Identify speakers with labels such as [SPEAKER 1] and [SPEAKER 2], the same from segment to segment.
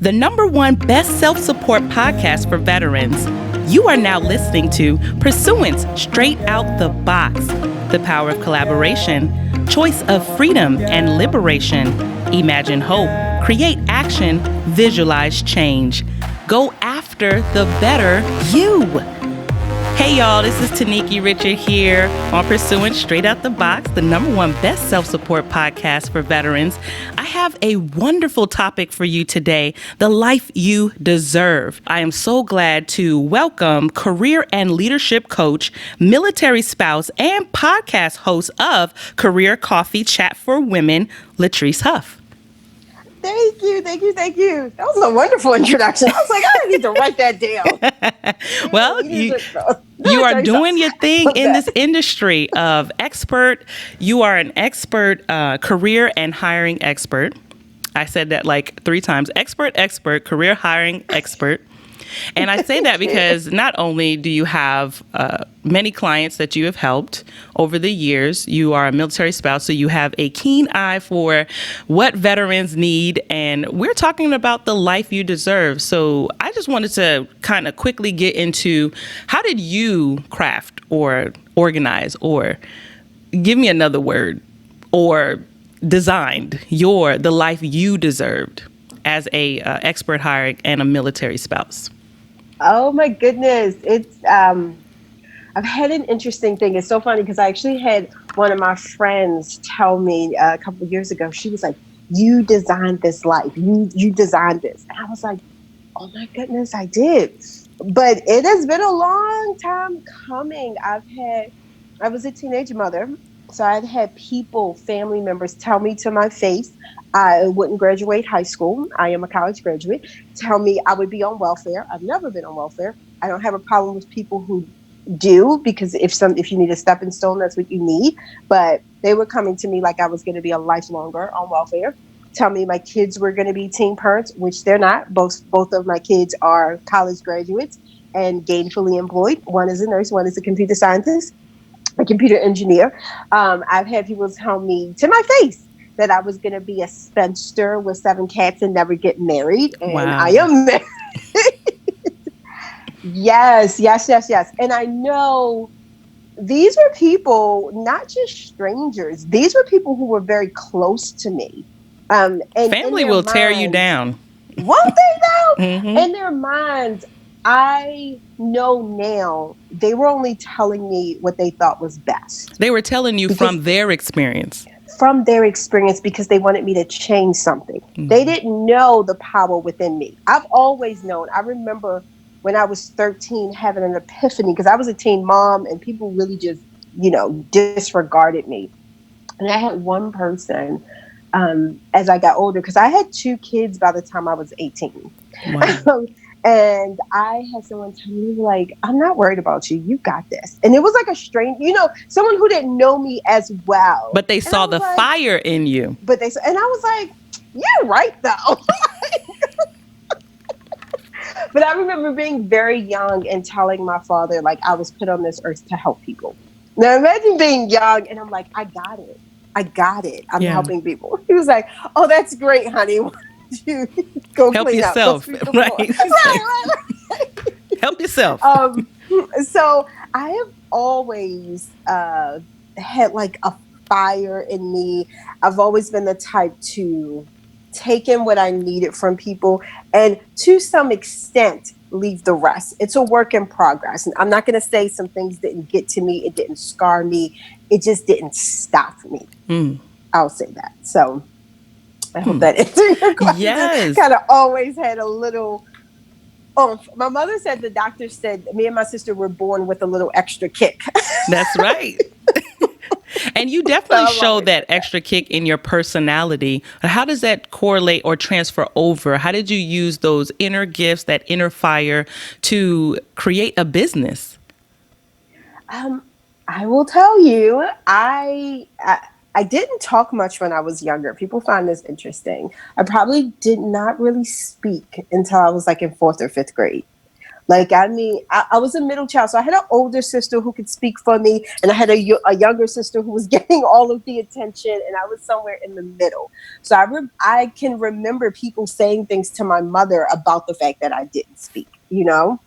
[SPEAKER 1] the #1 best self-support podcast for veterans. You are now listening to PurSUance Straight Out the Box, the power of collaboration, choice of freedom and liberation. Imagine hope, create action, visualize change. Go after the better you. Hey y'all, this is Taniki Richard here on PurSUance Straight Out the Box, the #1 best self-support podcast for veterans. I have a wonderful topic for you today, the life you deserve. I am so glad to welcome career and leadership coach, military spouse, and podcast host of Career Coffee Chat for Women, LaTrice Huff.
[SPEAKER 2] Thank you. That was a wonderful introduction. I was like, I need to write that down.
[SPEAKER 1] Well, you are doing your thing in this industry of expert. You are an expert, career and hiring expert. I said that like 3 times. Expert, career hiring expert. And I say that because not only do you have many clients that you have helped over the years, you are a military spouse, so you have a keen eye for what veterans need, and we're talking about the life you deserve. So I just wanted to kind of quickly get into, how did you craft or organize, or give me another word, or designed the life you deserved as a expert hiring and a military spouse?
[SPEAKER 2] Oh my goodness. It's I've had an interesting thing. It's so funny because I actually had one of my friends tell me a couple of years ago, she was like, you designed this life. You designed this. And I was like, oh my goodness, I did. But it has been a long time coming. I was a teenage mother. So I'd had people, family members tell me to my face I wouldn't graduate high school. I am a college graduate. Tell me I would be on welfare. I've never been on welfare. I don't have a problem with people who do, because if you need a stepping stone, that's what you need. But they were coming to me like I was going to be a lifelonger on welfare. Tell me my kids were going to be teen parents, which they're not. Both of my kids are college graduates and gainfully employed. One is a nurse, one is a computer scientist, a computer engineer. I've had people tell me to my face that I was going to be a spinster with 7 cats and never get married. And wow. I am married. Yes. And I know these were people, not just strangers. These were people who were very close to me. And
[SPEAKER 1] family will tear you down.
[SPEAKER 2] Won't they though?
[SPEAKER 1] Mm-hmm.
[SPEAKER 2] In their minds, I know now they were only telling me what they thought was best.
[SPEAKER 1] They were telling you from their experience.
[SPEAKER 2] From their experience, because they wanted me to change something. Mm-hmm. They didn't know the power within me. I've always known. I remember when I was 13 having an epiphany, because I was a teen mom and people really just, disregarded me. And I had one person as I got older, because I had 2 kids by the time I was 18. Wow. And I had someone tell me, like, I'm not worried about you. You got this. And it was like a strange, someone who didn't know me as well.
[SPEAKER 1] But they saw the fire in you.
[SPEAKER 2] And I was like, you're right, though. But I remember being very young and telling my father, like, I was put on this earth to help people. Now, imagine being young and I'm like, I got it. I'm helping people. He was like, oh, that's great, honey. You go
[SPEAKER 1] help
[SPEAKER 2] clean
[SPEAKER 1] yourself,
[SPEAKER 2] up.
[SPEAKER 1] right? Help yourself.
[SPEAKER 2] So I have always had like a fire in me. I've always been the type to take in what I needed from people and to some extent leave the rest. It's a work in progress. And I'm not going to say some things didn't get to me. It didn't scar me. It just didn't stop me. I'll say that. So I hope that answered your question.
[SPEAKER 1] Yes.
[SPEAKER 2] Kind of always had a little oomph. My mother said, the doctor said me and my sister were born with a little extra kick.
[SPEAKER 1] That's right. And you definitely show that extra kick in your personality. How does that correlate or transfer over? How did you use those inner gifts, that inner fire, to create a business?
[SPEAKER 2] I will tell you, I didn't talk much when I was younger. People find this interesting. I probably did not really speak until I was like in 4th or 5th grade. Like, I mean, I was a middle child, so I had an older sister who could speak for me, and I had a younger sister who was getting all of the attention, and I was somewhere in the middle. So I can remember people saying things to my mother about the fact that I didn't speak, you know?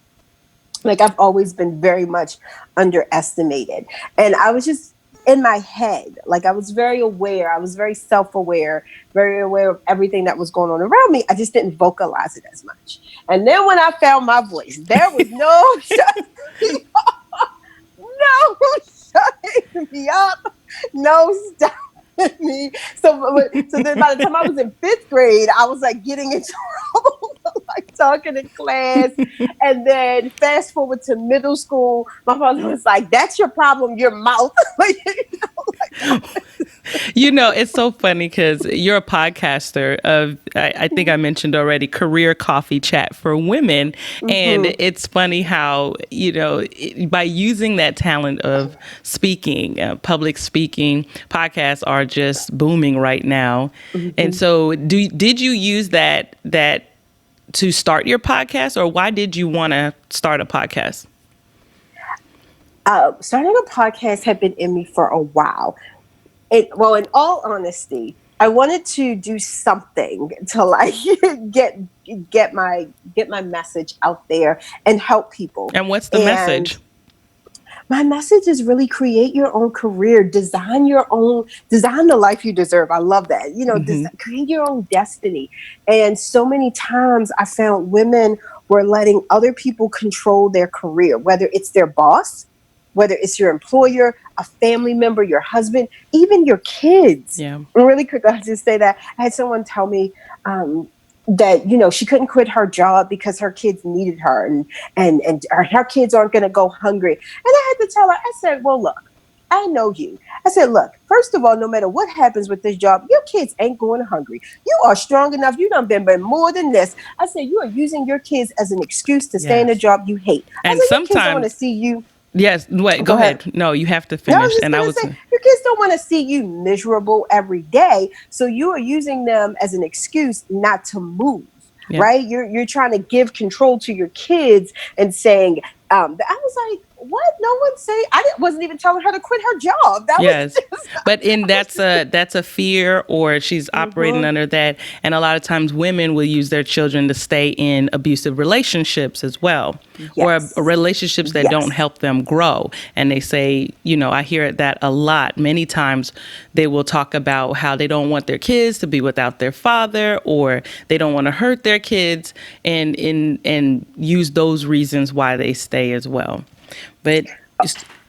[SPEAKER 2] Like, I've always been very much underestimated. And I was just in my head. Like, I was very aware. I was very self-aware, very aware of everything that was going on around me. I just didn't vocalize it as much. And then when I found my voice, there was no shutting me up. No shutting me up. No stopping me. So then by the time I was in fifth grade, I was like getting in trouble, like talking in class. And then fast forward to middle school, my father was like, "That's your problem, your mouth." Like,
[SPEAKER 1] You know, it's so funny because you're a podcaster of, I think I mentioned already, Career Coffee Chat for Women. And it's funny how, you know, by using that talent of speaking, public speaking, podcasts are just booming right now. And so did you use that to start your podcast, or why did you want to start a podcast?
[SPEAKER 2] Starting a podcast had been in me for a while. Well, in all honesty, I wanted to do something to like get my message out there and help people.
[SPEAKER 1] And what's the message?
[SPEAKER 2] My message is really create your own career, design the life you deserve. I love that. You know, create your own destiny. And so many times I found women were letting other people control their career, whether it's their boss, whether it's your employer, a family member, your husband, even your kids.
[SPEAKER 1] Yeah.
[SPEAKER 2] Really quick, I'll just say that I had someone tell me that, you know, she couldn't quit her job because her kids needed her, and her kids aren't going to go hungry. And I had to tell her, I said, well, look, I know you. I said, look, first of all, no matter what happens with this job, your kids ain't going hungry. You are strong enough. You done been more than this. I said, you are using your kids as an excuse to stay in a job you hate.
[SPEAKER 1] And
[SPEAKER 2] I said,
[SPEAKER 1] sometimes
[SPEAKER 2] your kids don't want to see you.
[SPEAKER 1] Yes, wait, go ahead. No, you have to finish.
[SPEAKER 2] No, I was say, your kids don't want to see you miserable every day. So you are using them as an excuse not to move, right? You're trying to give control to your kids and saying, I was like, what? No one say wasn't even telling her to quit her job.
[SPEAKER 1] But that's a fear, or she's operating under that. And a lot of times women will use their children to stay in abusive relationships as well, or relationships that don't help them grow. And they say, you know, I hear that a lot. Many times they will talk about how they don't want their kids to be without their father, or they don't want to hurt their kids, and use those reasons why they stay as well. But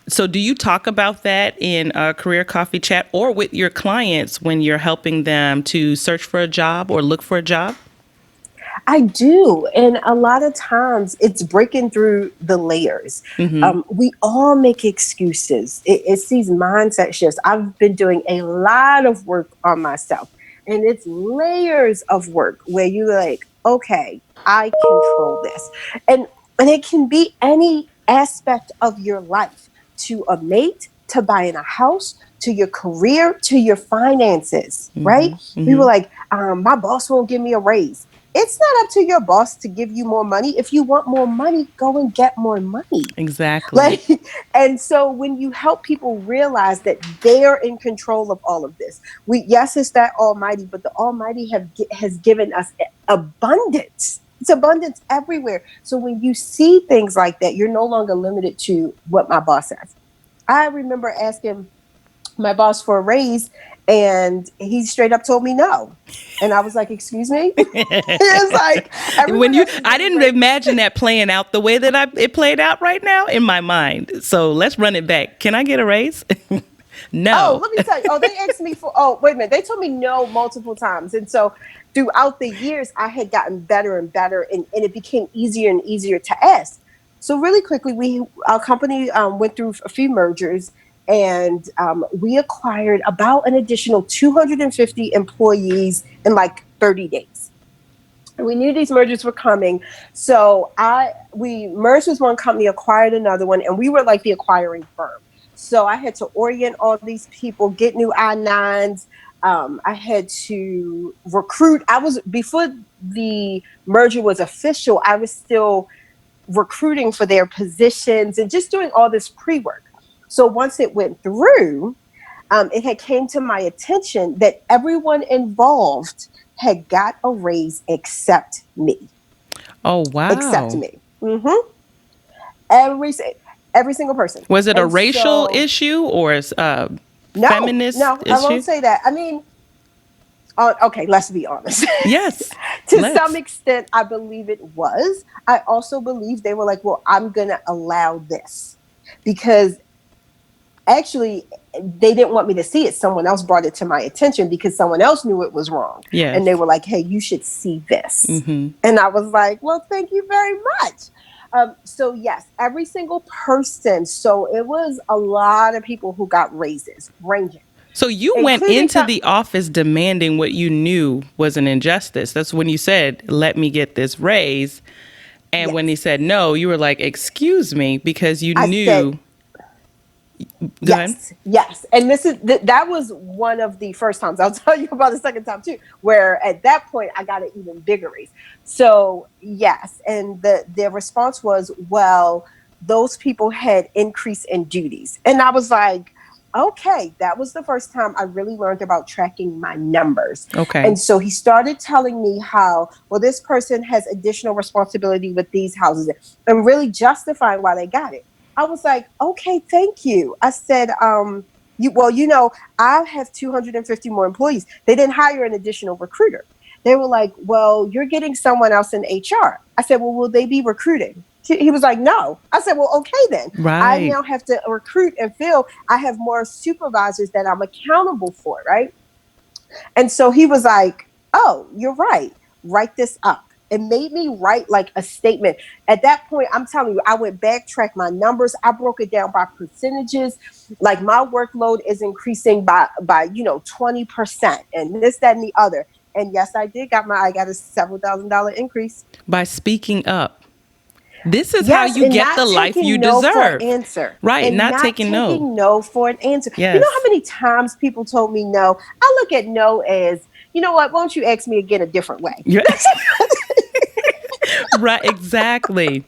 [SPEAKER 1] so do you talk about that in a Career Coffee Chat or with your clients when you're helping them to search for a job or look for a job?
[SPEAKER 2] I do. And a lot of times it's breaking through the layers. We all make excuses. It's these mindset shifts. I've been doing a lot of work on myself, and it's layers of work where you're like, okay, I control this. And it can be any aspect of your life, to a mate, to buying a house, to your career, to your finances, right? We were like, my boss won't give me a raise. It's not up to your boss to give you more money. If you want more money, go and get more money.
[SPEAKER 1] Exactly.
[SPEAKER 2] And so when you help people realize that they're in control of all of this, yes, it's that Almighty, but the Almighty has given us abundance. It's abundance everywhere. So when you see things like that, you're no longer limited to what my boss says. I remember asking my boss for a raise, and he straight up told me no. And I was like, excuse me? It's like,
[SPEAKER 1] I didn't imagine that playing out the way that it played out right now in my mind. So let's run it back. Can I get a raise? No.
[SPEAKER 2] Oh, let me tell you. They asked me wait a minute. They told me no multiple times. And so throughout the years, I had gotten better and better, and it became easier and easier to ask. So really quickly, our company went through a few mergers, and we acquired about an additional 250 employees in like 30 days. And we knew these mergers were coming. So we merged with one company, acquired another one, and we were like the acquiring firm. So I had to orient all these people, get new I-9s. I had to recruit. Before the merger was official, I was still recruiting for their positions and just doing all this pre-work. So once it went through, it had came to my attention that everyone involved had got a raise except me.
[SPEAKER 1] Oh,
[SPEAKER 2] Except
[SPEAKER 1] wow.
[SPEAKER 2] me. Every every single person.
[SPEAKER 1] Was it a
[SPEAKER 2] And
[SPEAKER 1] racial
[SPEAKER 2] so
[SPEAKER 1] issue or a
[SPEAKER 2] no,
[SPEAKER 1] feminist
[SPEAKER 2] no, I won't
[SPEAKER 1] issue?
[SPEAKER 2] say that. I mean, okay, let's be honest.
[SPEAKER 1] Yes.
[SPEAKER 2] To some
[SPEAKER 1] Let's.
[SPEAKER 2] extent, I believe it was. I also believe they were like, well, I'm going to allow this because actually they didn't want me to see it. Someone else brought it to my attention because someone else knew it was wrong. And they
[SPEAKER 1] Yes.
[SPEAKER 2] were like, hey, you should see this.
[SPEAKER 1] Mm-hmm.
[SPEAKER 2] And I was like, well, thank you very much. So yes, every single person. So it was a lot of people who got raises, ranging,
[SPEAKER 1] So you went
[SPEAKER 2] including
[SPEAKER 1] into the office demanding what you knew was an injustice. That's when you said, let me get this raise. And when he
[SPEAKER 2] yes.
[SPEAKER 1] said no, you were like, excuse me, because you
[SPEAKER 2] I said
[SPEAKER 1] knew. Go ahead.
[SPEAKER 2] yes, yes. And this is that was one of the first times. I'll tell you about the second time too, where at that point I got an even bigger raise. So yes, and the response was, well, those people had increase in duties, and I was like, okay, that was the first time I really learned about tracking my numbers.
[SPEAKER 1] Okay.
[SPEAKER 2] And so he started telling me how, well, this person has additional responsibility with these houses, and really justifying why they got it. I was like, okay, thank you. I said, I have 250 more employees. They didn't hire an additional recruiter. They were like, well, you're getting someone else in HR. I said, well, will they be recruiting? He was like, no. I said, well, okay, then. I
[SPEAKER 1] Right.
[SPEAKER 2] now have to recruit and fill. I have more supervisors that I'm accountable for, right? And so he was like, oh, you're right. Write this up. It made me write like a statement. At that point, I'm telling you, I went backtrack my numbers. I broke it down by percentages. Like my workload is increasing by 20% and this, that, and the other. And yes, I got a several $1,000 increase.
[SPEAKER 1] By speaking up. This is how
[SPEAKER 2] Yes,
[SPEAKER 1] you
[SPEAKER 2] and
[SPEAKER 1] get the
[SPEAKER 2] not
[SPEAKER 1] life you
[SPEAKER 2] taking no for an
[SPEAKER 1] deserve.
[SPEAKER 2] answer.
[SPEAKER 1] Right.
[SPEAKER 2] And
[SPEAKER 1] Not
[SPEAKER 2] not
[SPEAKER 1] taking no.
[SPEAKER 2] taking no for an answer. You know how
[SPEAKER 1] Yes.
[SPEAKER 2] many times people told me no? I look at no as, you know what, won't you ask me again a different way?
[SPEAKER 1] Yeah. Right. Exactly.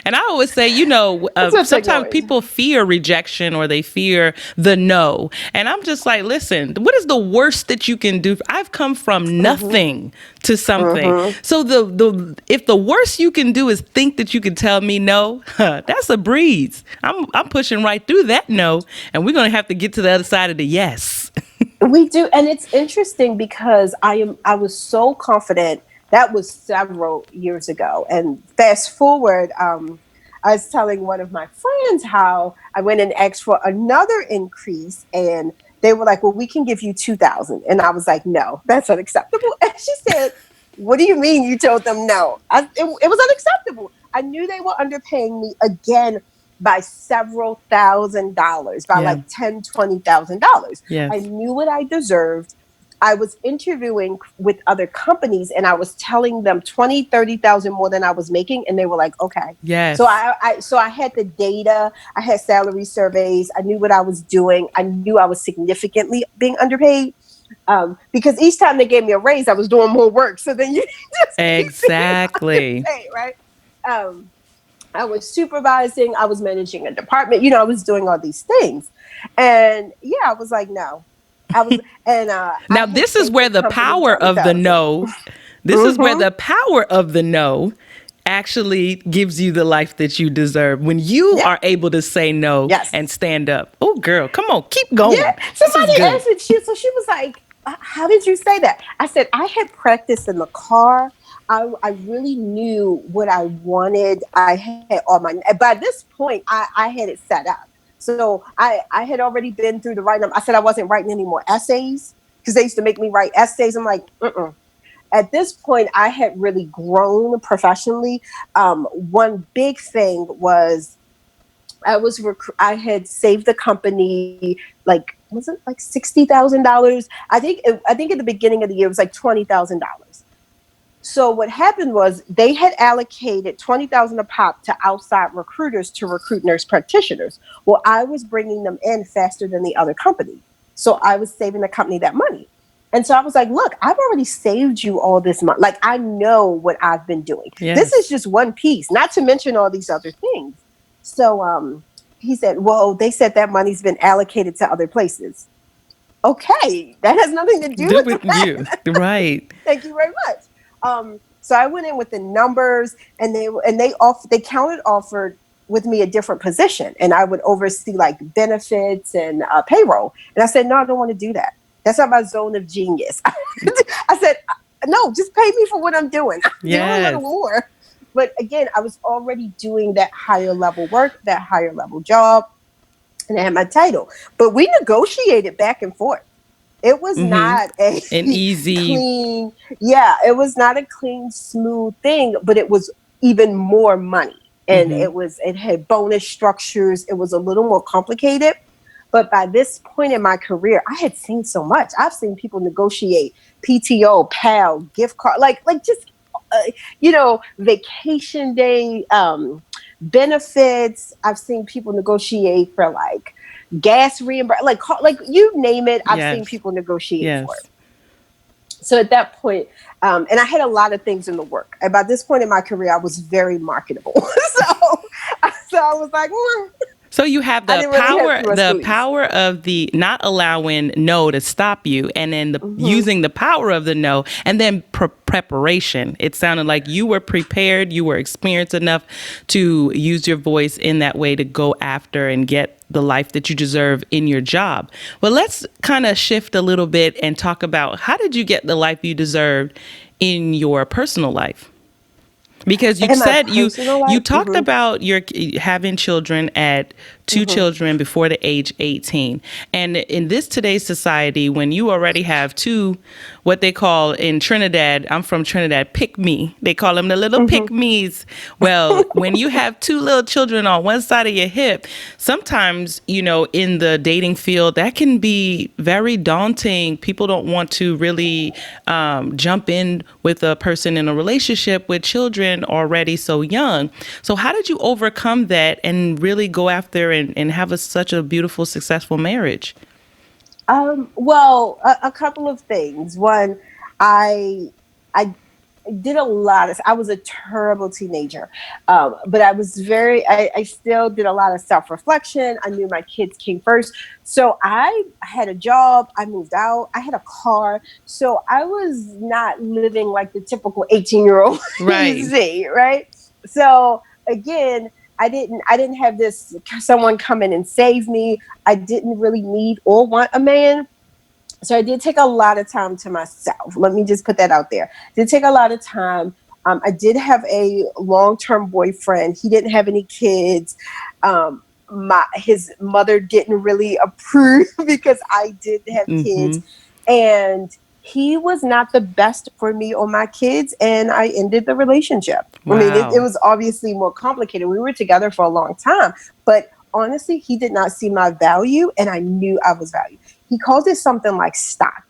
[SPEAKER 1] And I always say,
[SPEAKER 2] That's what
[SPEAKER 1] sometimes
[SPEAKER 2] takeaways.
[SPEAKER 1] people fear rejection or they fear the no. And I'm just like, listen, what is the worst that you can do? I've come from
[SPEAKER 2] Mm-hmm.
[SPEAKER 1] nothing to something.
[SPEAKER 2] Mm-hmm.
[SPEAKER 1] So the if the worst you can do is think that you can tell me no, that's a breeze. I'm pushing right through that no, and we're gonna have to get to the other side of the yes.
[SPEAKER 2] We do, and it's interesting because I was so confident. That was several years ago, and fast forward, I was telling one of my friends how I went and asked for another increase, and they were like, "Well, we can give you 2,000," and I was like, "No, that's unacceptable." And she said, "What do you mean you told them no?" It was unacceptable. I knew they were underpaying me again by several $1,000s, by
[SPEAKER 1] Yeah.
[SPEAKER 2] like $10,000, $20,000. I
[SPEAKER 1] Yes.
[SPEAKER 2] knew what I deserved. I was interviewing with other companies and I was telling them 20, 30,000 more than I was making. And they were like, okay. So
[SPEAKER 1] Yes.
[SPEAKER 2] I had the data, I had salary surveys, I knew what I was doing. I knew I was significantly being underpaid. Because each time they gave me a raise, I was doing more work. So then you just keep being
[SPEAKER 1] Exactly.
[SPEAKER 2] underpaid, right? Um, I was supervising, I was managing a department, I was doing all these things. And yeah, I was like, no. I was, and I
[SPEAKER 1] Now,
[SPEAKER 2] had
[SPEAKER 1] this is
[SPEAKER 2] saved the
[SPEAKER 1] where the
[SPEAKER 2] company
[SPEAKER 1] power of the
[SPEAKER 2] 20,000.
[SPEAKER 1] no, this is where
[SPEAKER 2] Mm-hmm.
[SPEAKER 1] the power of the no actually gives you the life that you deserve. When you
[SPEAKER 2] Yeah.
[SPEAKER 1] are able to say no and
[SPEAKER 2] Yes.
[SPEAKER 1] stand up. Oh, girl, come on, keep
[SPEAKER 2] Yeah.
[SPEAKER 1] going. This is
[SPEAKER 2] Somebody
[SPEAKER 1] good.
[SPEAKER 2] asked me, so she was like, how did you say that? I said, I had practiced in the car. I really knew what I wanted. I had by this point, I had it set up. So I had already been through the writing. I said I wasn't writing any more essays because they used to make me write essays. I'm like, mm-mm. At this point, I had really grown professionally. One big thing was I had saved the company like was it like $60,000? I think at the beginning of the year it was like $20,000. So what happened was they had allocated 20,000 a pop to outside recruiters to recruit nurse practitioners. Well, I was bringing them in faster than the other company, so I was saving the company that money. And so I was like, look, I've already saved you all this money. Like, I know what I've been doing. This is
[SPEAKER 1] Yes.
[SPEAKER 2] just one piece, not to mention all these other things. So he said, well, they said that money's been allocated to other places. Okay, that has nothing to do
[SPEAKER 1] Do
[SPEAKER 2] with the
[SPEAKER 1] with you.
[SPEAKER 2] fact.
[SPEAKER 1] Right.
[SPEAKER 2] Thank you very much. So I went in with the numbers, and they counted offered with me a different position, and I would oversee like benefits and payroll. And I said, no, I don't want to do that. That's not my zone of genius. I said, no, just pay me for what I'm doing. Do a little
[SPEAKER 1] Yes.
[SPEAKER 2] more. But again, I was already doing that higher level work, that higher level job, and I had my title. But we negotiated back and forth. It was
[SPEAKER 1] Mm-hmm.
[SPEAKER 2] not a
[SPEAKER 1] An easy.
[SPEAKER 2] clean, yeah, it was not a clean, smooth thing, but it was even more money. And
[SPEAKER 1] Mm-hmm.
[SPEAKER 2] it had bonus structures. It was a little more complicated. But by this point in my career, I had seen so much. I've seen people negotiate PTO, PAL, gift card, like just vacation day benefits. I've seen people negotiate for like gas reimbursement, like you name it. I've seen
[SPEAKER 1] Yes.
[SPEAKER 2] people negotiate for it.
[SPEAKER 1] Yes.
[SPEAKER 2] So at that point, and I had a lot of things in the work. And by this point in my career, I was very marketable. So I was like,
[SPEAKER 1] So you have
[SPEAKER 2] I didn't really have too much
[SPEAKER 1] the
[SPEAKER 2] squeeze.
[SPEAKER 1] power of the not allowing no to stop you, and then the
[SPEAKER 2] Hmm.
[SPEAKER 1] using the power of the no, and then preparation. It sounded like you were prepared, you were experienced enough to use your voice in that way to go after and get the life that you deserve in your job. Well, let's kind of shift a little bit and talk about how did you get the life you deserved in your personal life? Because you
[SPEAKER 2] In my
[SPEAKER 1] said
[SPEAKER 2] personal
[SPEAKER 1] you
[SPEAKER 2] life,
[SPEAKER 1] talked about your having children at two
[SPEAKER 2] hmm
[SPEAKER 1] children before the age 18. And in this today's society, when you already have two, what they call in Trinidad, I'm from Trinidad, pick me. They call them the little
[SPEAKER 2] hmm
[SPEAKER 1] pick me's. Well, when you have two little children on one side of your hip, sometimes, in the dating field, that can be very daunting. People don't want to really jump in with a person in a relationship with children already so young. So how did you overcome that and really go after and have such a beautiful, successful marriage?
[SPEAKER 2] Well, a couple of things. One, I I did a lot of. I was a terrible teenager, but I was very. I still did a lot of self reflection. I knew my kids came first, so I had a job. I moved out. I had a car, so I was not living like the typical 18-year-old you
[SPEAKER 1] Right.
[SPEAKER 2] see, right? So again, I didn't have this someone come in and save me. I didn't really need or want a man. So I did take a lot of time to myself. Let me just put that out there. Did take a lot of time. I did have a long-term boyfriend. He didn't have any kids. His mother didn't really approve because I did have
[SPEAKER 1] Mm-hmm.
[SPEAKER 2] kids, and he was not the best for me or my kids. And I ended the relationship. I mean, it
[SPEAKER 1] Wow.
[SPEAKER 2] was obviously more complicated. We were together for a long time, but honestly, he did not see my value, and I knew I was valued. He called it something like stock,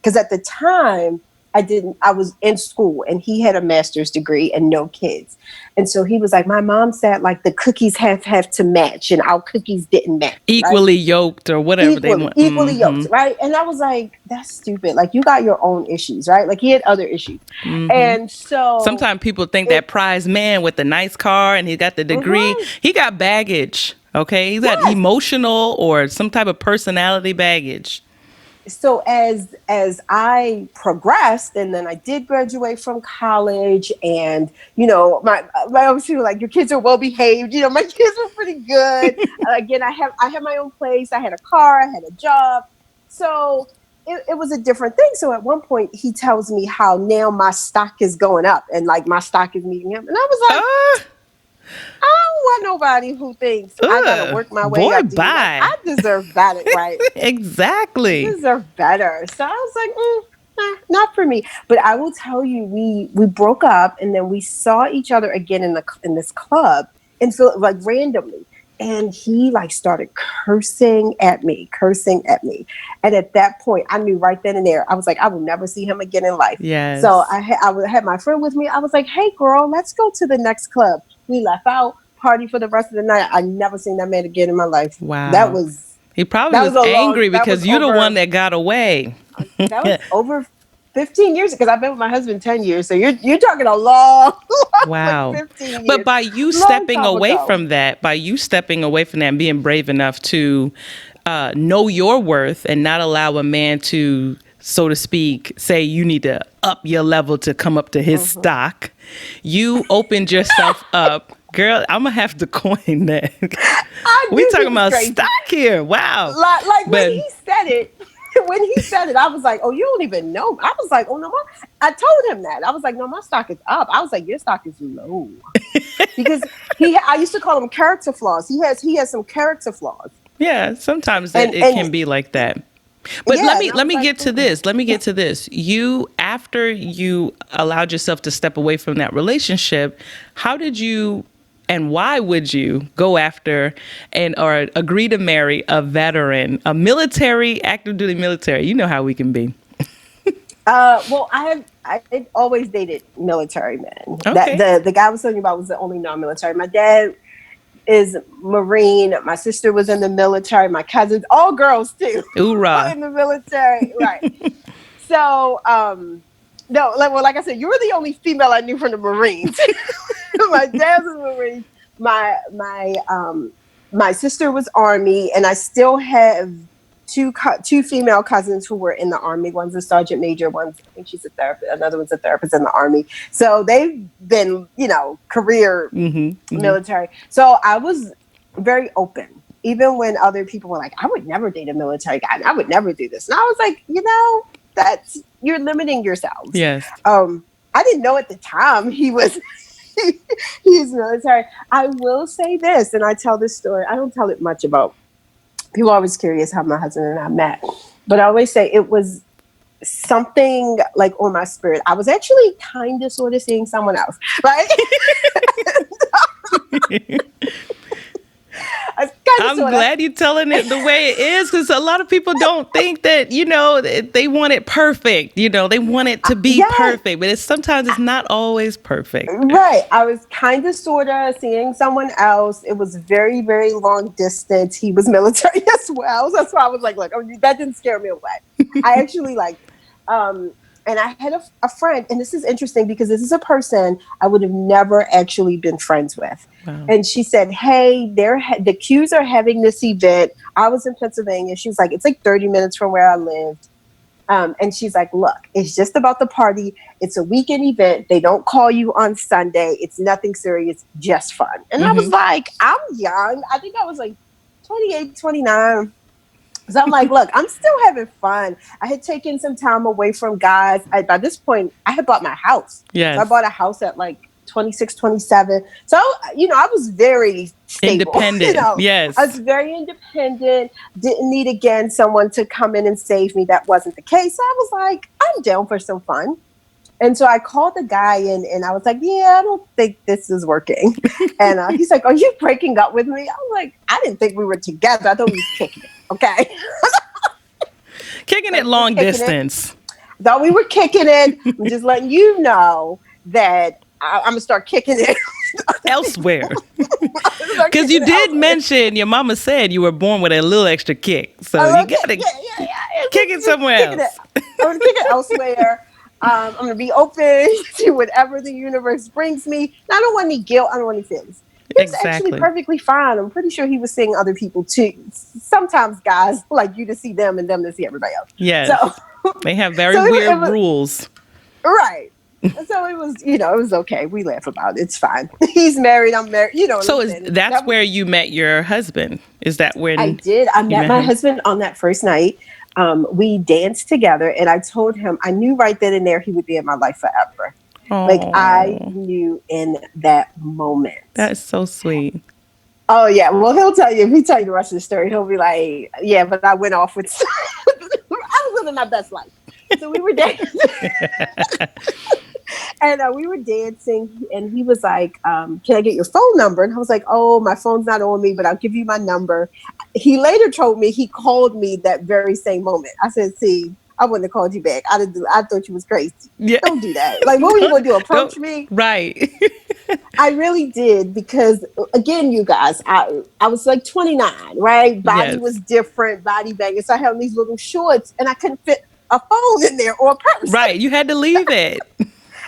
[SPEAKER 2] because at the time I was in school, and he had a master's degree and no kids. And so he was like, my mom said like the cookies have to match, and our cookies didn't match, right?
[SPEAKER 1] Equally yoked or whatever they want.
[SPEAKER 2] Equally yoked,
[SPEAKER 1] Mm-hmm.
[SPEAKER 2] right? And I was like, that's stupid. Like, you got your own issues, right? Like, he had other issues.
[SPEAKER 1] Mm-hmm.
[SPEAKER 2] And so
[SPEAKER 1] Sometimes people think
[SPEAKER 2] it
[SPEAKER 1] that prize man with the nice car and he got the degree,
[SPEAKER 2] mhm,
[SPEAKER 1] he got baggage. Okay, he's got
[SPEAKER 2] yes.
[SPEAKER 1] emotional or some type of personality baggage.
[SPEAKER 2] So as I progressed, and then I did graduate from college, and my obviously were like, your kids are well behaved. My kids were pretty good. Again, I had my own place. I had a car. I had a job. So it was a different thing. So at one point, he tells me how now my stock is going up, and like my stock is meeting him, and I was like,
[SPEAKER 1] Uh,
[SPEAKER 2] I don't want nobody who thinks I gotta work my way
[SPEAKER 1] boy,
[SPEAKER 2] up to you. Like,
[SPEAKER 1] bye.
[SPEAKER 2] I deserve better, right?
[SPEAKER 1] Exactly.
[SPEAKER 2] Deserve better. So I was like, not for me. But I will tell you, we broke up, and then we saw each other again in this club, and so like randomly. And he like started cursing at me. And at that point, I knew right then and there, I was like, I will never see him again in life. So
[SPEAKER 1] Yes.
[SPEAKER 2] I had my friend with me. I was like, hey girl, let's go to the next club. We left out, party for the rest of the night. I never seen that man again in my life. That
[SPEAKER 1] Wow.
[SPEAKER 2] was
[SPEAKER 1] He probably was angry because you're the one that got away.
[SPEAKER 2] That was over 15 years because I've been with my husband 10 years. So you're talking a long,
[SPEAKER 1] wow.
[SPEAKER 2] like 15 years.
[SPEAKER 1] But by you stepping away from that, and being brave enough to know your worth and not allow a man to, so to speak, say you need to up your level to come up to his stock, you opened yourself up. Girl, I'm going to have to coin that. We talking about stock here. Wow.
[SPEAKER 2] When he said it, I was like, oh, you don't even know. I was like, oh, no, I told him that. I was like, no, my stock is up. I was like, your stock is low. Because I used to call him character flaws. He has some character flaws.
[SPEAKER 1] Yeah, sometimes it can be like that. But let me get to this. You, after you allowed yourself to step away from that relationship, how did you and why would you go after or agree to marry a veteran, a military, active duty military? You know how we can be.
[SPEAKER 2] Well, I always dated military men. Okay. The guy I was telling you about was the only non-military. My dad is Marine. My sister was in the military. My cousins, all girls too,
[SPEAKER 1] Hoorah.
[SPEAKER 2] in the military. Right. So, no, like I said, you were the only female I knew from the Marines. My dad was a Marine. My sister was Army, and I still have two female cousins who were in the Army. One's a sergeant major. I think she's a therapist. Another one's a therapist in the Army. So they've been, career military. So I was very open, even when other people were like, I would never date a military guy. And I would never do this. And I was like, you're limiting yourselves.
[SPEAKER 1] Yes.
[SPEAKER 2] I didn't know at the time he was he's military. I will say this, and I tell this story. I don't tell it much about. People are always curious how my husband and I met, but I always say it was something like on my spirit. I was actually kind of sort of seeing someone else, right?
[SPEAKER 1] I'm glad you're telling it the way it is, because a lot of people don't think that, they want it perfect. They want it to be perfect, but sometimes it's not always perfect.
[SPEAKER 2] Right. I was kind of sort of seeing someone else. It was very, very long distance. He was military as well. So that's why I was like, look, that didn't scare me away. I actually and I had a friend, and this is interesting because this is a person I would have never actually been friends with. Wow. And she said, hey, the Qs are having this event. I was in Pennsylvania. She was like, it's like 30 minutes from where I lived. And she's like, look, it's just about the party. It's a weekend event. They don't call you on Sunday. It's nothing serious, just fun. And I was like, I'm young. I think I was like 28, 29. So I'm like, look, I'm still having fun. I had taken some time away from guys. By this point, I had bought my house.
[SPEAKER 1] Yes.
[SPEAKER 2] So I bought a house at like 26, 27. So, I was very stable.
[SPEAKER 1] Independent. Yes.
[SPEAKER 2] I was very independent. Didn't need, again, someone to come in and save me. That wasn't the case. So I was like, I'm down for some fun. And so I called the guy and I was like, yeah, I don't think this is working. And he's like, are you breaking up with me? I was like, I didn't think we were together. I thought we were kicking it. Okay.
[SPEAKER 1] Kicking it long distance.
[SPEAKER 2] Thought we were kicking it. I'm just letting you know that I'm going to start kicking it
[SPEAKER 1] elsewhere. Because you did mention, your mama said you were born with a little extra kick. So you got to kick it somewhere else.
[SPEAKER 2] I'm going to kick it elsewhere. I'm going to be open to whatever the universe brings me. I don't want any guilt. I don't want any feelings. He was actually perfectly fine. I'm pretty sure he was seeing other people too. Sometimes guys like you to see them and them to see everybody else.
[SPEAKER 1] Yes. So, they have very weird rules.
[SPEAKER 2] Right. So it was, it was okay. We laugh about it. It's fine. He's married. I'm married.
[SPEAKER 1] So that's where you met your husband? Is that when
[SPEAKER 2] I did? I met my husband on that first night. We danced together, and I told him I knew right then and there he would be in my life forever. Aww. Like I knew in that moment.
[SPEAKER 1] That's so sweet.
[SPEAKER 2] Oh yeah. Well, he'll tell you, if he tell you the rest of the story, he'll be like, yeah, but I went off with, I was living my best life. So we were dancing and we were dancing and he was like, can I get your phone number? And I was like, oh, my phone's not on me, but I'll give you my number. He later told me he called me that very same moment. I said, see, I wouldn't have called you back. I thought you was crazy. Yeah. Don't do that. Like, what were you going to do? Approach me?
[SPEAKER 1] Right.
[SPEAKER 2] I really did because, again, you guys, I was like 29, right? Body was
[SPEAKER 1] Yes.
[SPEAKER 2] different, body banging. So I had these little shorts and I couldn't fit a phone in there or a purse.
[SPEAKER 1] Right. You had to leave it.
[SPEAKER 2] I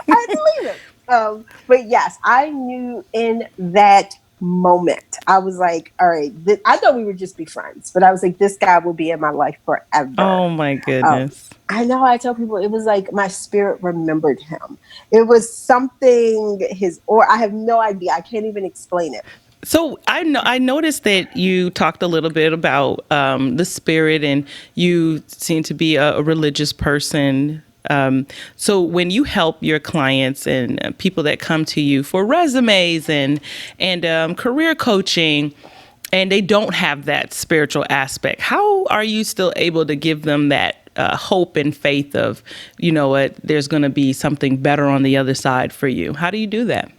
[SPEAKER 2] had to leave it. But yes, I knew in that moment, I was like, all right, I thought we would just be friends, but I was like, this guy will be in my life forever.
[SPEAKER 1] Oh my
[SPEAKER 2] Um,
[SPEAKER 1] goodness.
[SPEAKER 2] I know I tell people it was like my spirit remembered him. It was something or I have no idea. I can't even explain it.
[SPEAKER 1] So I noticed that you talked a little bit about the spirit, and you seem to be a religious person. So when you help your clients and people that come to you for resumes and career coaching, and they don't have that spiritual aspect, how are you still able to give them that hope and faith of, you know what, there's going to be something better on the other side for you? How do you do that?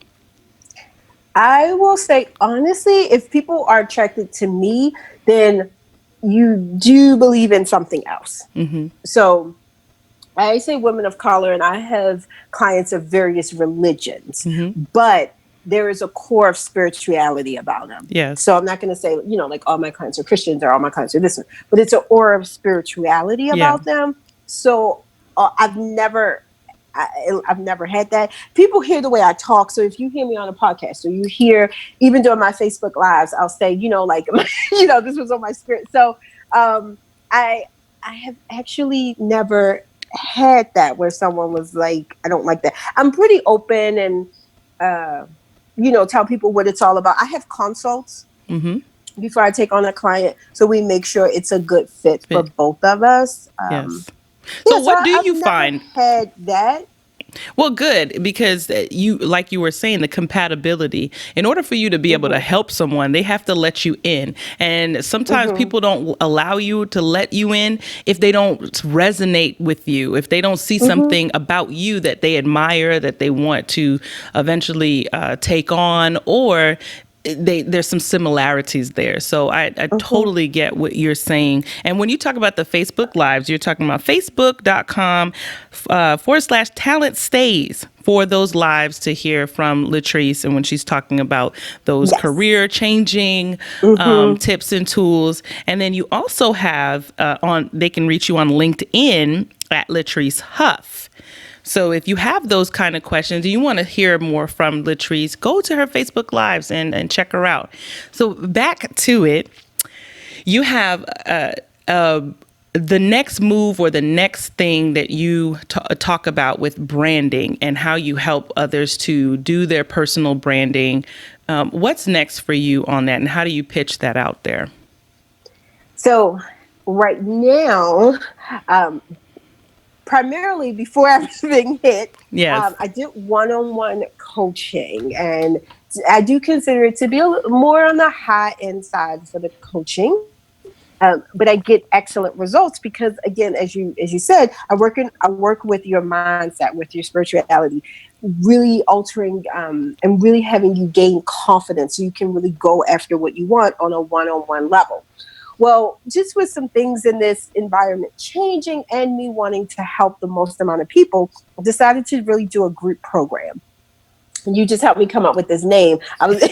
[SPEAKER 2] I will say honestly, if people are attracted to me, then you do believe in something else.
[SPEAKER 1] Mm-hmm.
[SPEAKER 2] So I say women of color, and I have clients of various religions,
[SPEAKER 1] Mm-hmm.
[SPEAKER 2] but there is a core of spirituality about them. So
[SPEAKER 1] Yes.
[SPEAKER 2] I'm not going to say, like all my clients are Christians or all my clients are this one, but it's an aura of spirituality
[SPEAKER 1] Yeah.
[SPEAKER 2] about them. So I've never had that. People hear the way I talk. So if you hear me on a podcast or you hear, even during my Facebook lives, I'll say, like, this was on my spirit. So I have actually never had that where someone was like, I don't like that. I'm pretty open and, tell people what it's all about. I have consults
[SPEAKER 1] Mm-hmm.
[SPEAKER 2] before I take on a client. So we make sure it's a good fit for
[SPEAKER 1] Fit.
[SPEAKER 2] both of us.
[SPEAKER 1] Yes. So
[SPEAKER 2] Yeah, so
[SPEAKER 1] what do
[SPEAKER 2] I've
[SPEAKER 1] you
[SPEAKER 2] never
[SPEAKER 1] find?
[SPEAKER 2] had that.
[SPEAKER 1] Well, good, because you, like you were saying, the compatibility. In order for you to be able to
[SPEAKER 2] Mm-hmm.
[SPEAKER 1] help someone, they have to let you in. And sometimes
[SPEAKER 2] Mm-hmm.
[SPEAKER 1] people don't allow you to let you in if they don't resonate with you, if they don't see
[SPEAKER 2] Mm-hmm.
[SPEAKER 1] something about you that they admire, that they want to eventually take on, or there's some similarities there. So I
[SPEAKER 2] Mm-hmm.
[SPEAKER 1] totally get what you're saying. And when you talk about the Facebook lives, you're talking about facebook.com / talent stays for those lives to hear from LaTrice. And when she's talking about those
[SPEAKER 2] Yes.
[SPEAKER 1] career changing
[SPEAKER 2] Mm-hmm.
[SPEAKER 1] tips and tools. And then you also have they can reach you on LinkedIn at LaTrice Huff. So if you have those kind of questions and you want to hear more from LaTrice, go to her Facebook Lives and check her out. So back to it, you have the next move or the next thing that you talk about with branding and how you help others to do their personal branding. What's next for you on that, and how do you pitch that out there?
[SPEAKER 2] So right now, um, primarily before everything hit,
[SPEAKER 1] Yes.
[SPEAKER 2] I did one-on-one coaching, and I do consider it to be a little more on the high end side for the coaching. But I get excellent results because, again, as you said, I work with your mindset, with your spirituality, really altering and really having you gain confidence so you can really go after what you want on a one-on-one level. Well, just with some things in this environment changing and me wanting to help the most amount of people, I decided to really do a group program. And you just helped me come up with this name. I was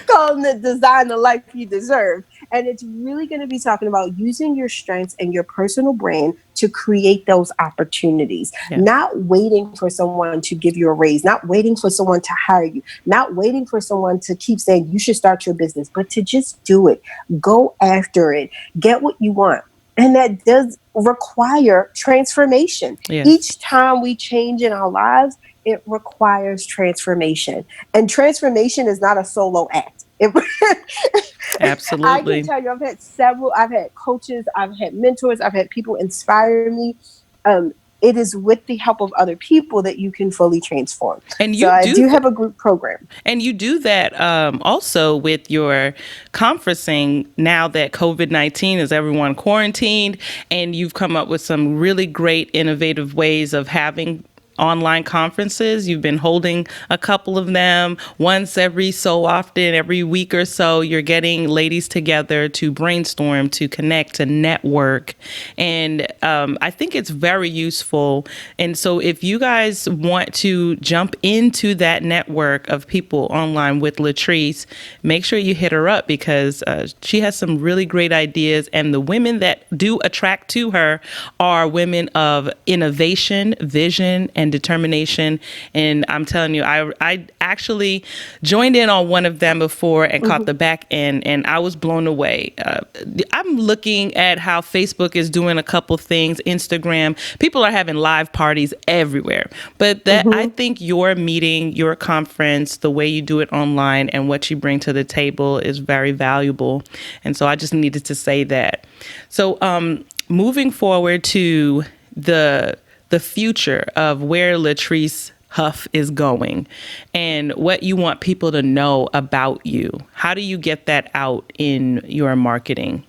[SPEAKER 2] calling it Design the Life You Deserve. And it's really going to be talking about using your strengths and your personal brand to create those opportunities,
[SPEAKER 1] Yes.
[SPEAKER 2] not waiting for someone to give you a raise, not waiting for someone to hire you, not waiting for someone to keep saying you should start your business, but to just do it. Go after it. Get what you want. And that does require transformation.
[SPEAKER 1] Yes.
[SPEAKER 2] Each time we change in our lives, it requires transformation. And transformation is not a solo act. I can
[SPEAKER 1] Absolutely.
[SPEAKER 2] tell you, I've had coaches, I've had mentors, I've had people inspire me. It is with the help of other people that you can fully transform.
[SPEAKER 1] And
[SPEAKER 2] So
[SPEAKER 1] you
[SPEAKER 2] I
[SPEAKER 1] do
[SPEAKER 2] do have a group program.
[SPEAKER 1] And you do that also with your conferencing now that COVID-19 is everyone quarantined, and you've come up with some really great innovative ways of having online conferences. You've been holding a couple of them once every so often, every week or so. You're getting ladies together to brainstorm, to connect, to network. And I think it's very useful. And so if you guys want to jump into that network of people online with LaTrice, make sure you hit her up because she has some really great ideas. And the women that do attract to her are women of innovation, vision, and determination. And I'm telling you, I actually joined in on one of them before and caught the back end, and I was blown away. I'm looking at how Facebook is doing a couple things, Instagram. People are having live parties everywhere. But that I think your meeting, your conference, the way you do it online and what you bring to the table is very valuable. And so I just needed to say that. So moving forward to the future of where LaTrice Huff is going and what you want people to know about you. How do you get that out in your marketing?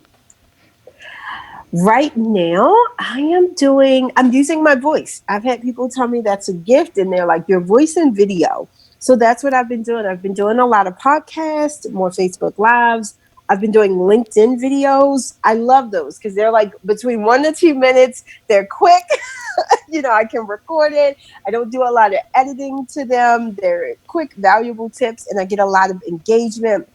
[SPEAKER 2] Right now, I'm using my voice. I've had people tell me that's a gift, and they're like, your voice and video. So that's what I've been doing. I've been doing a lot of podcasts, more Facebook Lives. I've been doing LinkedIn videos. I love those because they're like between 1 to 2 minutes. They're quick. I can record it. I don't do a lot of editing to them. They're quick, valuable tips, and I get a lot of engagement.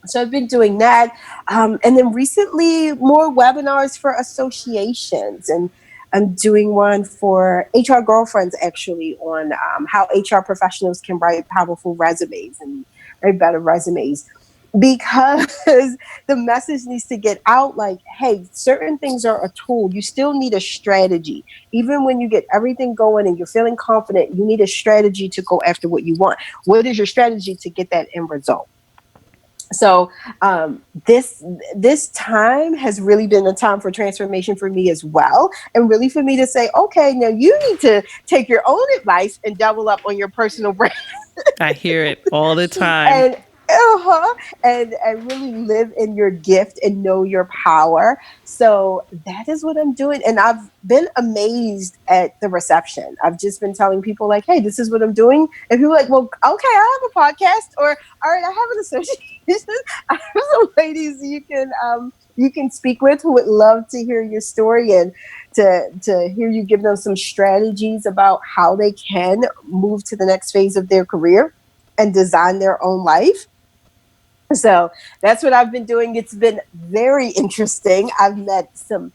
[SPEAKER 2] So I've been doing that. And then recently, more webinars for associations. And I'm doing one for HR girlfriends, actually, on how HR professionals can write powerful resumes and write better resumes. Because the message needs to get out like, hey, certain things are a tool. You still need a strategy. Even when you get everything going and you're feeling confident, you need a strategy to go after what you want. What is your strategy to get that end result? So this time has really been a time for transformation for me as well. And really for me to say, okay, now you need to take your own advice and double up on your personal brand.
[SPEAKER 1] I hear it all the time.
[SPEAKER 2] and and really live in your gift and know your power. So that is what I'm doing. And I've been amazed at the reception. I've just been telling people like, hey, this is what I'm doing. And people are like, well, okay, I have a podcast, or all right, I have an association. I have some ladies you can speak with who would love to hear your story and to hear you give them some strategies about how they can move to the next phase of their career and design their own life. So that's what I've been doing. It's been very interesting. I've met some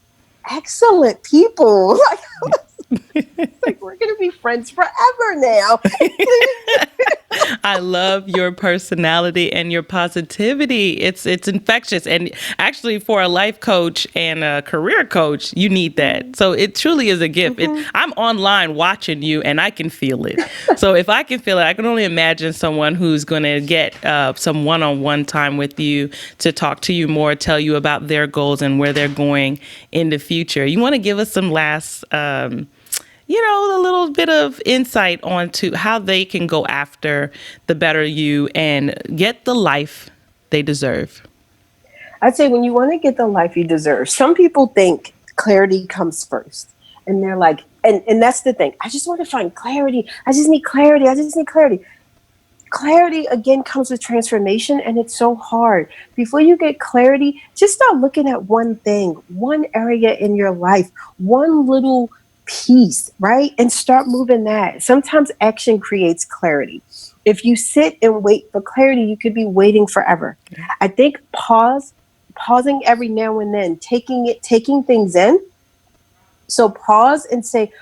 [SPEAKER 2] excellent people. Like we're going to be friends forever now.
[SPEAKER 1] I love your personality and your positivity. It's infectious. And actually for a life coach and a career coach, you need that. So it truly is a gift. I'm online watching you and I can feel it. So if I can feel it, I can only imagine someone who's going to get some one-on-one time with you to talk to you more, tell you about their goals and where they're going in the future. You want to give us some last a little bit of insight onto how they can go after the better you and get the life they deserve?
[SPEAKER 2] I'd say when you want to get the life you deserve, some people think clarity comes first. And they're like, and that's the thing. I just want to find clarity. I just need clarity. I just need clarity. Clarity, again, comes with transformation, and it's so hard. Before you get clarity, just start looking at one thing, one area in your life, one little piece, right? And start moving that. Sometimes action creates clarity. If you sit and wait for clarity, you could be waiting forever. I think pausing every now and then, taking things in. So pause and say,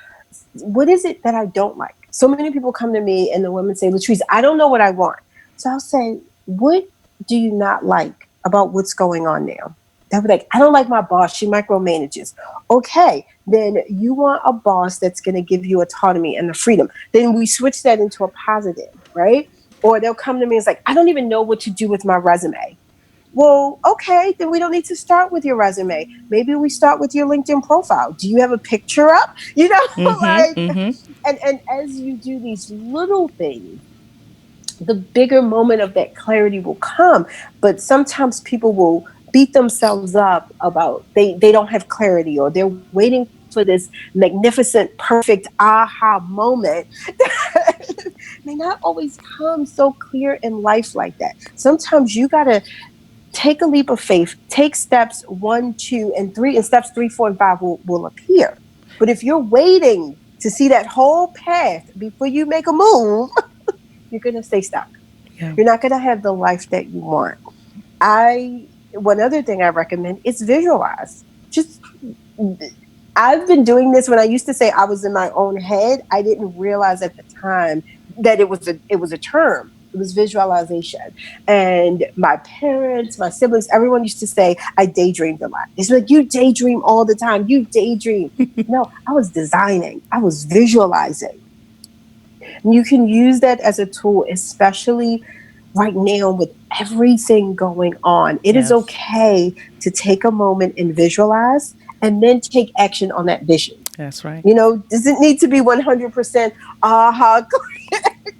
[SPEAKER 2] what is it that I don't like? So many people come to me and the women say, LaTrice, I don't know what I want. So I'll say, what do you not like about what's going on now? They'll be like, I don't like my boss. She micromanages. Okay, then you want a boss that's going to give you autonomy and the freedom. Then we switch that into a positive, right? Or they'll come to me and it's like, I don't even know what to do with my resume. Well, okay, then we don't need to start with your resume. Maybe we start with your LinkedIn profile. Do you have a picture up? And as you do these little things, the bigger moment of that clarity will come. But sometimes people will beat themselves up about they don't have clarity or they're waiting for this magnificent, perfect aha moment that may not always come so clear in life like that. Sometimes you got to take a leap of faith, take steps 1, 2, and 3, and steps 3, 4, and 5 will appear. But if you're waiting to see that whole path before you make a move, you're going to stay stuck.
[SPEAKER 1] Yeah.
[SPEAKER 2] You're not going to have the life that you want. One other thing I recommend is visualize. I've been doing this. When I used to say I was in my own head, I didn't realize at the time that it was a term. It was visualization. And my parents, my siblings, everyone used to say I daydreamed a lot. It's like, you daydream all the time. You daydream. No, I was designing. I was visualizing. And you can use that as a tool, especially right now with everything going on. It is okay to take a moment and visualize and then take action on that vision.
[SPEAKER 1] That's right.
[SPEAKER 2] Does it need to be 100%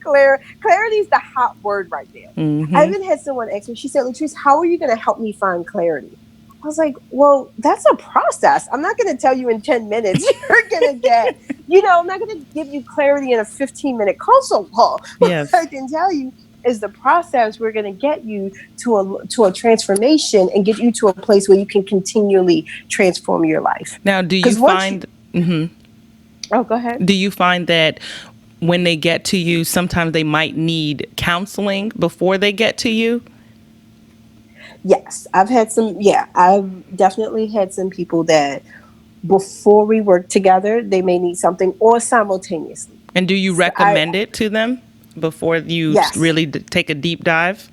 [SPEAKER 2] clarity is the hot word right now.
[SPEAKER 1] Mm-hmm.
[SPEAKER 2] I even had someone ask me, she said, LaTrice, how are you going to help me find clarity? I was like, well, that's a process. I'm not going to tell you in 10 minutes you're going to get, I'm not going to give you clarity in a 15-minute consult call.
[SPEAKER 1] Yes.
[SPEAKER 2] What I can tell you is the process. We're going to get you to a transformation and get you to a place where you can continually transform your life.
[SPEAKER 1] Now, do you find... Mm-hmm.
[SPEAKER 2] Oh, go ahead.
[SPEAKER 1] Do you find that when they get to you, sometimes they might need counseling before they get to you?
[SPEAKER 2] Yes, I've definitely had some people that before we work together, they may need something, or simultaneously.
[SPEAKER 1] And do you recommend it to them before you really take a deep dive?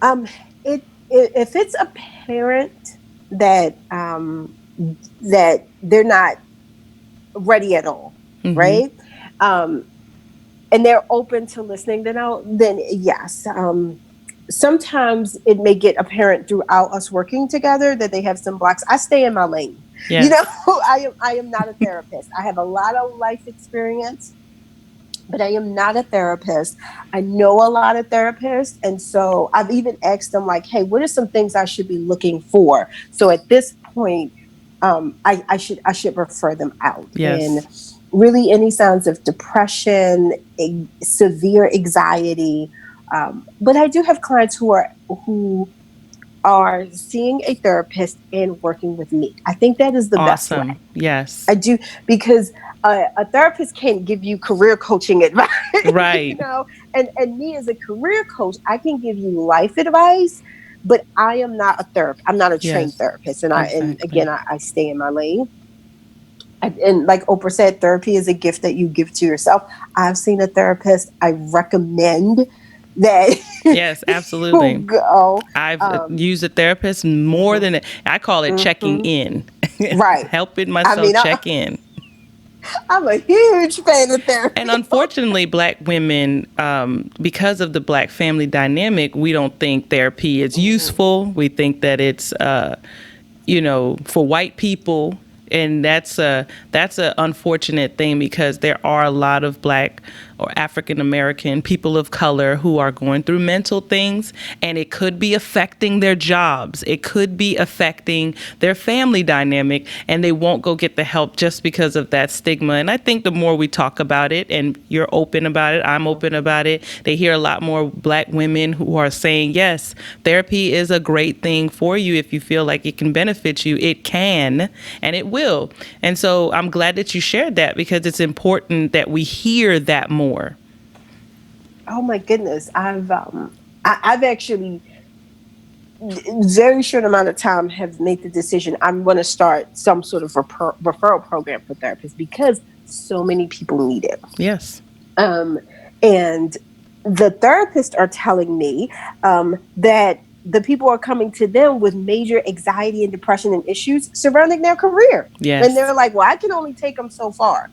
[SPEAKER 2] If it's apparent that that they're not ready at all, mm-hmm. right? And they're open to listening, then yes. Sometimes it may get apparent throughout us working together that they have some blocks. I stay in my lane. Yes. I am not a therapist. I have a lot of life experience, but I am not a therapist. I know a lot of therapists. And so I've even asked them, like, hey, what are some things I should be looking for? So at this point, I should refer them out.
[SPEAKER 1] Yes.
[SPEAKER 2] And really any signs of depression, severe anxiety. But I do have clients who are seeing a therapist and working with me. I think that is the best way.
[SPEAKER 1] Yes.
[SPEAKER 2] I do, because a therapist can't give you career coaching advice.
[SPEAKER 1] Right.
[SPEAKER 2] And me as a career coach, I can give you life advice, but I am not a therapist. I'm not a trained therapist. And I stay in my lane. And like Oprah said, therapy is a gift that you give to yourself. I've seen a therapist. I recommend that.
[SPEAKER 1] Yes, absolutely.
[SPEAKER 2] Go.
[SPEAKER 1] I've used a therapist more than I call it checking in.
[SPEAKER 2] Right.
[SPEAKER 1] Helping myself check in.
[SPEAKER 2] I'm a huge fan of therapy.
[SPEAKER 1] And unfortunately, Black women, because of the Black family dynamic, we don't think therapy is useful. We think that it's, for white people. And that's a unfortunate thing, because there are a lot of Black or African American people of color who are going through mental things, and it could be affecting their jobs. It could be affecting their family dynamic, and they won't go get the help just because of that stigma. And I think the more we talk about it, and you're open about it, I'm open about it, they hear a lot more Black women who are saying, yes, therapy is a great thing for you. If you feel like it can benefit you, it can, and it will. And so I'm glad that you shared that, because it's important that we hear that more.
[SPEAKER 2] Oh my goodness. I've actually, very short amount of time, have made the decision I'm going to start some sort of referral program for therapists, because so many people need it.
[SPEAKER 1] Yes.
[SPEAKER 2] And the therapists are telling me that the people are coming to them with major anxiety and depression and issues surrounding their career.
[SPEAKER 1] Yes.
[SPEAKER 2] And they're like, well, I can only take them so far.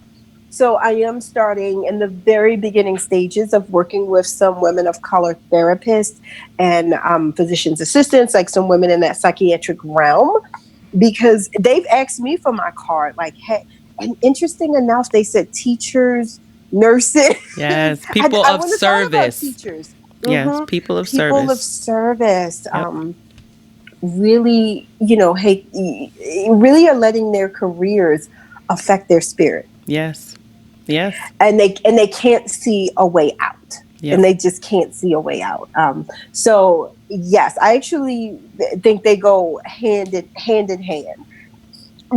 [SPEAKER 2] So I am starting in the very beginning stages of working with some women of color therapists and physician's assistants, like some women in that psychiatric realm, because they've asked me for my card. Like, hey, and interesting enough, they said teachers, nurses.
[SPEAKER 1] Yes, people of service.
[SPEAKER 2] Teachers.
[SPEAKER 1] Yes, people of service.
[SPEAKER 2] People of service.
[SPEAKER 1] Yep.
[SPEAKER 2] really, really are letting their careers affect their spirit.
[SPEAKER 1] Yes. Yes.
[SPEAKER 2] And they can't see a way out,
[SPEAKER 1] Yep.
[SPEAKER 2] and they just can't see a way out. So yes, I actually think they go hand in hand,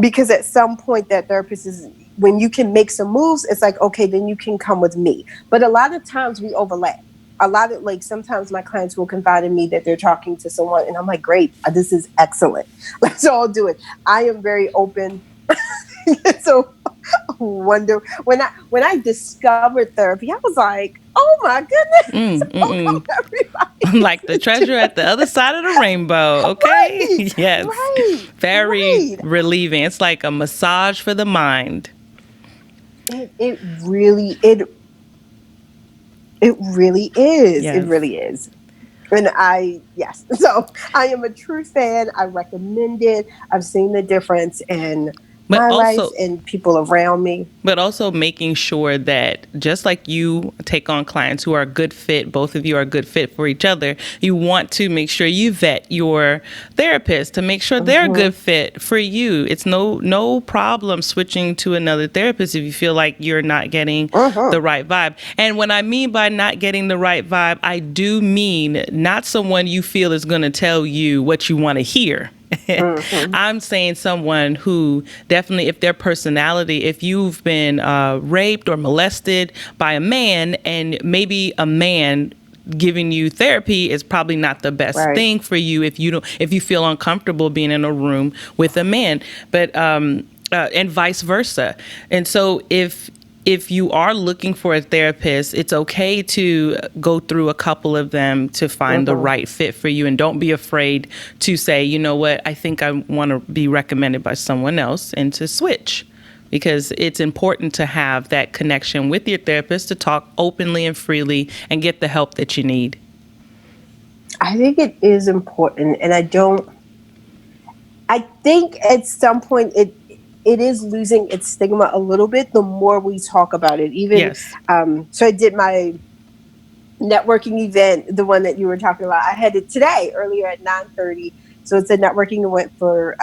[SPEAKER 2] because at some point that therapist is, when you can make some moves, it's like, okay, then you can come with me. But a lot of times we overlap. A lot of, like, sometimes my clients will confide in me that they're talking to someone, and I'm like, great, this is excellent, let's all do it. I am very open. So wonder, when I discovered therapy, I was like, oh my goodness, how come everybody
[SPEAKER 1] Like the treasure at the other side of the rainbow. Okay.
[SPEAKER 2] right,
[SPEAKER 1] Yes.
[SPEAKER 2] right,
[SPEAKER 1] Very
[SPEAKER 2] right.
[SPEAKER 1] relieving. It's like a massage for the mind.
[SPEAKER 2] It really it really is. It
[SPEAKER 1] Yes.
[SPEAKER 2] really is. And yes. So I am a true fan. I recommend it. I've seen the difference in
[SPEAKER 1] But
[SPEAKER 2] my life
[SPEAKER 1] also,
[SPEAKER 2] and people around me.
[SPEAKER 1] but also making sure that just like you take on clients who are a good fit, both of you are a good fit for each other, you want to make sure you vet your therapist to make sure they're a good fit for you. It's no problem switching to another therapist if you feel like you're not getting the right vibe. And when I mean by not getting the right vibe, I do mean not someone you feel is going to tell you what you want to hear. I'm saying someone who definitely, if their personality, if you've been raped or molested by a man, and maybe a man giving you therapy is probably not the best
[SPEAKER 2] Right.
[SPEAKER 1] thing for you if you feel uncomfortable being in a room with a man, but and vice versa. And so if you are looking for a therapist, it's okay to go through a couple of them to find the right fit for you. And don't be afraid to say, you know what, I think I want to be recommended by someone else, and to switch. Because it's important to have that connection with your therapist to talk openly and freely and get the help that you need.
[SPEAKER 2] I think it is important. And I think at some point it is losing its stigma a little bit the more we talk about it. Even
[SPEAKER 1] Yes.
[SPEAKER 2] so I did my networking event, the one that you were talking about. I had it today earlier at 9:30. So it's a networking event for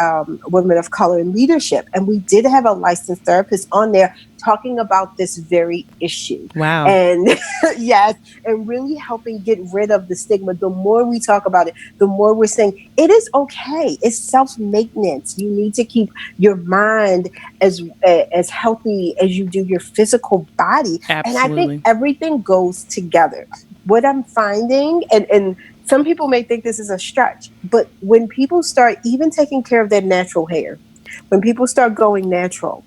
[SPEAKER 2] women of color in leadership. And we did have a licensed therapist on there talking about this very issue.
[SPEAKER 1] Wow.
[SPEAKER 2] And yes, and really helping get rid of the stigma. The more we talk about it, the more we're saying it is okay. It's self-maintenance. You need to keep your mind as healthy as you do your physical body. And I think
[SPEAKER 1] Absolutely.
[SPEAKER 2] everything goes together. What I'm finding, and some people may think this is a stretch, but when people start even taking care of their natural hair, when people start going natural,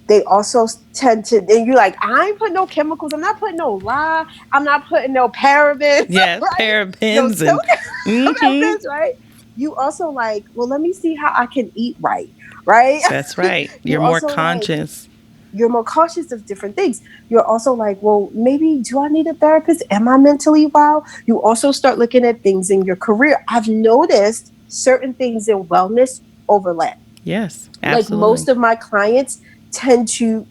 [SPEAKER 2] they also tend to, and you're like, I ain't putting no chemicals, I'm not putting no lye, I'm not putting no parabens,
[SPEAKER 1] Yes,
[SPEAKER 2] right? No
[SPEAKER 1] parabens and
[SPEAKER 2] parabens, right? You also like, well, let me see how I can eat right?
[SPEAKER 1] that's right. You're
[SPEAKER 2] You
[SPEAKER 1] more
[SPEAKER 2] also like,
[SPEAKER 1] conscious.
[SPEAKER 2] you're more cautious of different things. You're also like, well, maybe do I need a therapist? Am I mentally well? You also start looking at things in your career. I've noticed certain things in wellness overlap.
[SPEAKER 1] Yes,
[SPEAKER 2] Like
[SPEAKER 1] absolutely.
[SPEAKER 2] most of my clients tend to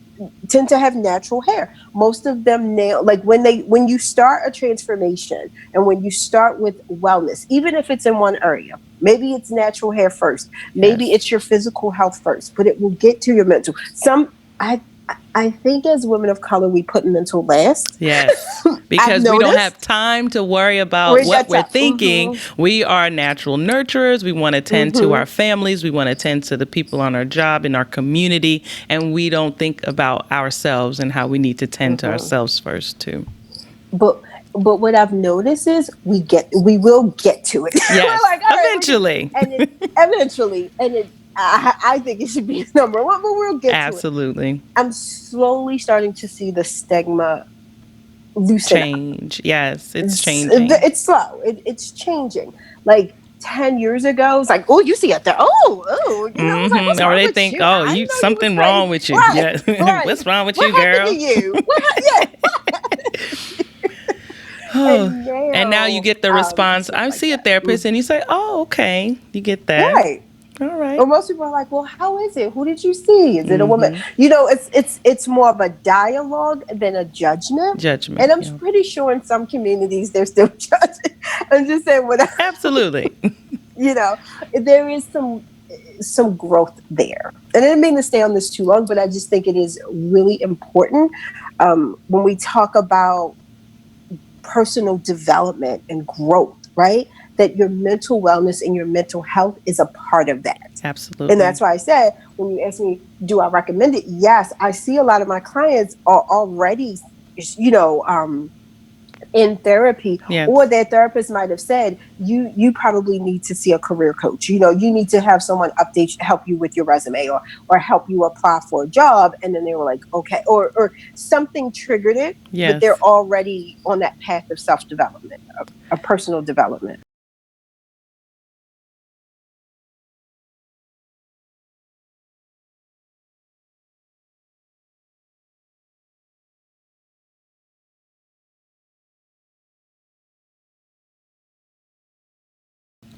[SPEAKER 2] have natural hair. Most of them nail, like when you start a transformation and when you start with wellness, even if it's in one area, maybe it's natural hair first, maybe
[SPEAKER 1] Yes.
[SPEAKER 2] it's your physical health first, but it will get to your mental. I I think as women of color we put mental last.
[SPEAKER 1] Yes.
[SPEAKER 2] I've
[SPEAKER 1] Because we don't have
[SPEAKER 2] noticed.
[SPEAKER 1] time to worry about
[SPEAKER 2] We
[SPEAKER 1] what
[SPEAKER 2] got
[SPEAKER 1] we're
[SPEAKER 2] to.
[SPEAKER 1] thinking. We are natural nurturers. We want to tend to our families. We want to tend to the people on our job, in our community. And we don't think about ourselves and how we need to tend to ourselves first, too.
[SPEAKER 2] But what I've noticed is we will get to it. We're
[SPEAKER 1] Yes.
[SPEAKER 2] like, all right,
[SPEAKER 1] Eventually.
[SPEAKER 2] and it eventually, and I think it should be number one, but we'll get to it.
[SPEAKER 1] Absolutely.
[SPEAKER 2] I'm slowly starting to see the stigma loosen up.
[SPEAKER 1] Change. Yes. It's changing.
[SPEAKER 2] It's slow. It's changing. Like 10 years ago, it's like, oh, you see it there. It's like, what's
[SPEAKER 1] Or
[SPEAKER 2] wrong
[SPEAKER 1] they
[SPEAKER 2] with
[SPEAKER 1] think,
[SPEAKER 2] you?
[SPEAKER 1] oh,
[SPEAKER 2] I
[SPEAKER 1] you
[SPEAKER 2] didn't know you was
[SPEAKER 1] something
[SPEAKER 2] crazy.
[SPEAKER 1] wrong with you.
[SPEAKER 2] Right,
[SPEAKER 1] Yeah.
[SPEAKER 2] right.
[SPEAKER 1] What's wrong with
[SPEAKER 2] What
[SPEAKER 1] you,
[SPEAKER 2] happened
[SPEAKER 1] girl?
[SPEAKER 2] to you? Yeah. And
[SPEAKER 1] And now you
[SPEAKER 2] now,
[SPEAKER 1] get the response,
[SPEAKER 2] it's just
[SPEAKER 1] I
[SPEAKER 2] like
[SPEAKER 1] see a
[SPEAKER 2] that.
[SPEAKER 1] therapist, and you say, oh, okay. You get that.
[SPEAKER 2] Right.
[SPEAKER 1] All
[SPEAKER 2] Or
[SPEAKER 1] right.
[SPEAKER 2] most people are like, well, how is it? Who did you see? Is it a woman? It's more of a dialogue than a judgment. And
[SPEAKER 1] Judgment.
[SPEAKER 2] I'm
[SPEAKER 1] Yeah.
[SPEAKER 2] pretty sure in some communities they're still judging. I'm just saying what
[SPEAKER 1] Absolutely.
[SPEAKER 2] you know, there is some growth there. And I didn't mean to stay on this too long, but I just think it is really important when we talk about personal development and growth, right? That your mental wellness and your mental health is a part of that.
[SPEAKER 1] Absolutely.
[SPEAKER 2] And that's why I said, when you ask me, do I recommend it? Yes, I see a lot of my clients are already, in therapy,
[SPEAKER 1] yes.
[SPEAKER 2] or their therapist might have said, you probably need to see a career coach. You need to have someone help you with your resume, or help you apply for a job. And then they were like, okay, or something triggered it,
[SPEAKER 1] yes.
[SPEAKER 2] but they're already on that path of self-development, of personal development.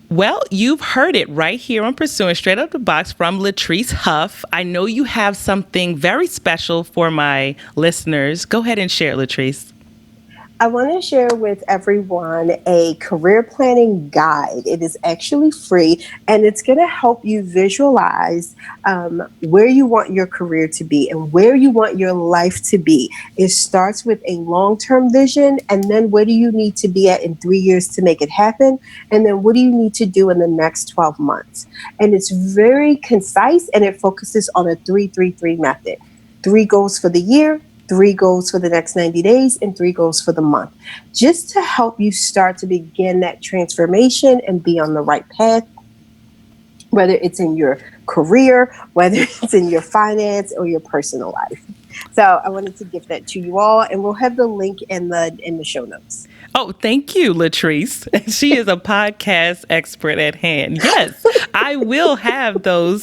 [SPEAKER 1] Well, you've heard it right here on Pursuing Straight Out the Box from LaTrice Huff. I know you have something very special for my listeners. Go ahead and share, LaTrice.
[SPEAKER 2] I want to share with everyone a career planning guide. It is actually free, and it's going to help you visualize where you want your career to be and where you want your life to be. It starts with a long-term vision, and then where do you need to be at in 3 years to make it happen? And then what do you need to do in the next 12 months? And it's very concise, and it focuses on a 3-3-3 method. 3 goals for the year, 3 goals for the next 90 days, and 3 goals for the month, just to help you start to begin that transformation and be on the right path, whether it's in your career, whether it's in your finance or your personal life. So I wanted to give that to you all, and we'll have the link in the show notes.
[SPEAKER 1] Oh, thank you, LaTrice. She is a podcast expert at hand. Yes, I will have those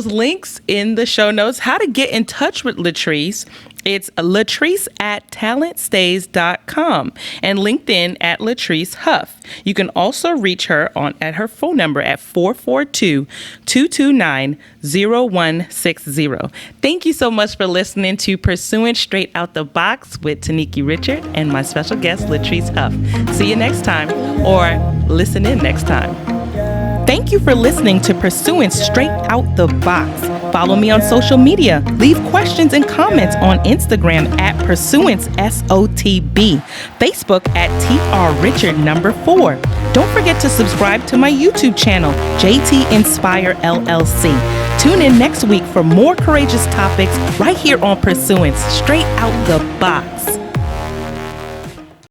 [SPEAKER 1] links in the show notes. How to get in touch with LaTrice. It's LaTrice at talentstays.com and LinkedIn at LaTrice Huff. You can also reach her at her phone number at 442-229-0160. Thank you so much for listening to Pursuing Straight Out the Box with Taniki Richard and my special guest, LaTrice Huff. See you next time, or listen in next time. Thank you for listening to Pursuing Straight Out the Box. Follow me on social media. Leave questions and comments on Instagram at purSuance, SOTB. Facebook at TRRichard4. Don't forget to subscribe to my YouTube channel, JT Inspire LLC. Tune in next week for more courageous topics right here on Pursuing Straight Out the Box.